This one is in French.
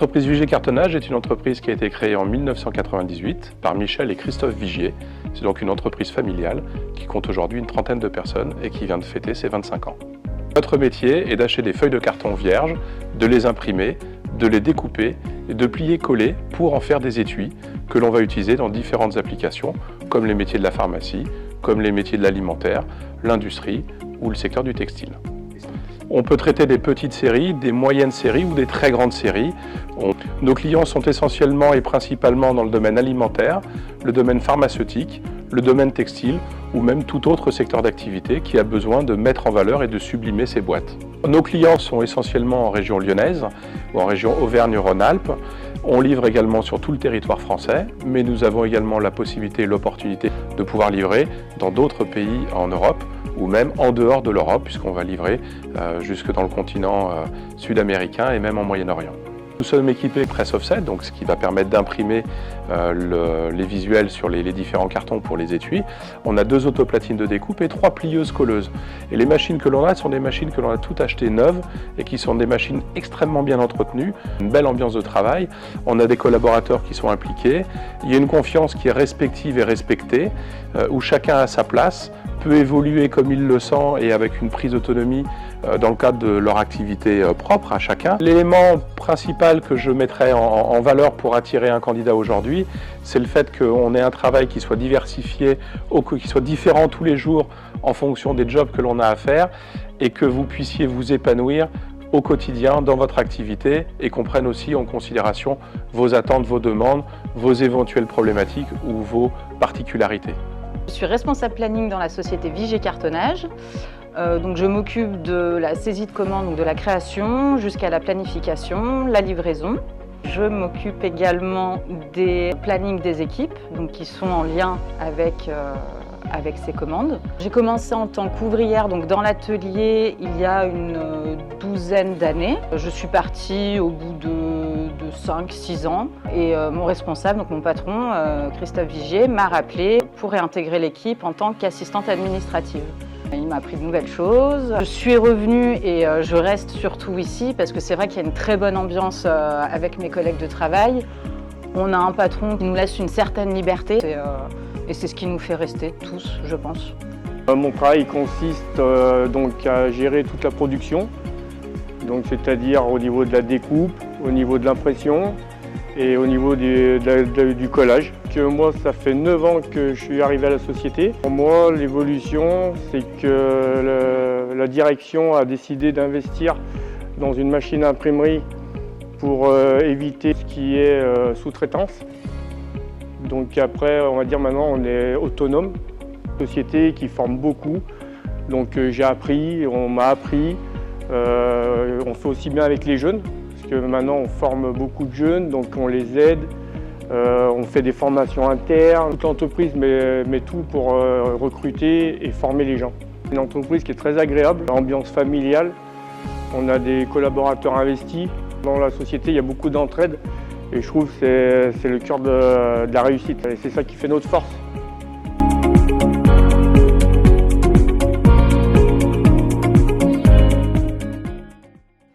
L'entreprise Vigier Cartonnage est une entreprise qui a été créée en 1998 par Michel et Christophe Vigier. C'est donc une entreprise familiale qui compte aujourd'hui une trentaine de personnes et qui vient de fêter ses 25 ans. Notre métier est d'acheter des feuilles de carton vierges, de les imprimer, de les découper et de plier-coller pour en faire des étuis que l'on va utiliser dans différentes applications comme les métiers de la pharmacie, comme les métiers de l'alimentaire, l'industrie ou le secteur du textile. On peut traiter des petites séries, des moyennes séries ou des très grandes séries. Nos clients sont essentiellement et principalement dans le domaine alimentaire, le domaine pharmaceutique, le domaine textile ou même tout autre secteur d'activité qui a besoin de mettre en valeur et de sublimer ses boîtes. Nos clients sont essentiellement en région lyonnaise ou en région Auvergne-Rhône-Alpes. On livre également sur tout le territoire français, mais nous avons également la possibilité et l'opportunité de pouvoir livrer dans d'autres pays en Europe ou même en dehors de l'Europe, puisqu'on va livrer jusque dans le continent sud-américain et même en Moyen-Orient. Nous sommes équipés press offset, donc ce qui va permettre d'imprimer les visuels sur les différents cartons pour les étuis. On a 2 autoplatines de découpe et 3 plieuses colleuses. Et les machines que l'on a sont des machines que l'on a toutes achetées neuves et qui sont des machines extrêmement bien entretenues, une belle ambiance de travail. On a des collaborateurs qui sont impliqués. Il y a une confiance qui est respective et respectée, où chacun a sa place, peut évoluer comme il le sent et avec une prise d'autonomie dans le cadre de leur activité propre à chacun. L'élément principal que je mettrais en valeur pour attirer un candidat aujourd'hui, c'est le fait qu'on ait un travail qui soit diversifié, qui soit différent tous les jours en fonction des jobs que l'on a à faire et que vous puissiez vous épanouir au quotidien dans votre activité et qu'on prenne aussi en considération vos attentes, vos demandes, vos éventuelles problématiques ou vos particularités. Je suis responsable planning dans la société Vigier Cartonnage. Donc je m'occupe de la saisie de commandes, donc de la création jusqu'à la planification, la livraison. Je m'occupe également des plannings des équipes, donc qui sont en lien avec ces commandes. J'ai commencé en tant qu'ouvrière donc dans l'atelier il y a une douzaine d'années. Je suis partie au bout de 5-6 ans et mon responsable, donc mon patron, Christophe Vigier, m'a rappelé pour réintégrer l'équipe en tant qu'assistante administrative. Il m'a appris de nouvelles choses. Je suis revenue et je reste surtout ici parce que c'est vrai qu'il y a une très bonne ambiance avec mes collègues de travail. On a un patron qui nous laisse une certaine liberté et c'est ce qui nous fait rester tous, je pense. Mon travail consiste donc à gérer toute la production, c'est-à-dire au niveau de la découpe, au niveau de l'impression et au niveau du collage. Moi, ça fait 9 ans que je suis arrivé à la société. Pour moi, l'évolution, c'est que la direction a décidé d'investir dans une machine à imprimerie pour éviter ce qui est sous-traitance. Donc après, on va dire maintenant, on est autonome. Une société qui forme beaucoup. Donc j'ai appris, on m'a appris. On fait aussi bien avec les jeunes, parce que maintenant on forme beaucoup de jeunes, donc on les aide. On fait des formations internes. Toute l'entreprise met tout pour recruter et former les gens. C'est une entreprise qui est très agréable, ambiance familiale. On a des collaborateurs investis. Dans la société, il y a beaucoup d'entraide et je trouve que c'est le cœur de la réussite. Et c'est ça qui fait notre force.